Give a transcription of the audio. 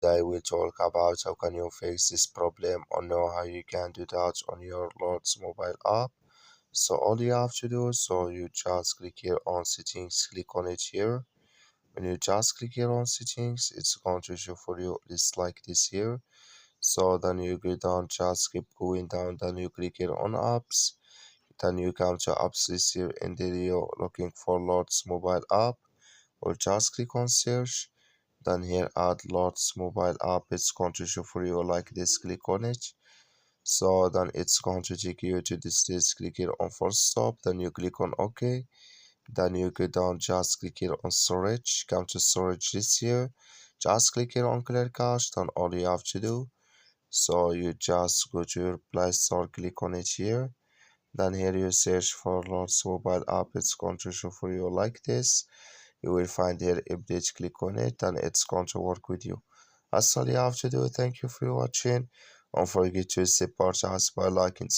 today we'll talk about how can you fix this problem or know how you can do that on your Lords mobile app. So all you have to do, so you just click here on settings, click on it here. When you just click here on settings, it's going to show for you list like this here. So then you go down, just keep going down, then you click here on apps. Then you come to apps list here, and there you're looking for Lords mobile app, or just click on search. Then here add Lords mobile app, it's going to show for you like this, click on it. So then it's going to take you to this list, click here on first stop, then you click on OK. Then you go down, just click here on storage, come to storage this here, just click here on clear cache. Then all you have to do, so you just go to your Play Store, click on it here. Then here you search for Lords mobile app, it's going to show for you like this. You will find here update, click on it, and it's going to work with you. That's all you have to do. Thank you for watching. Don't forget to support us by liking.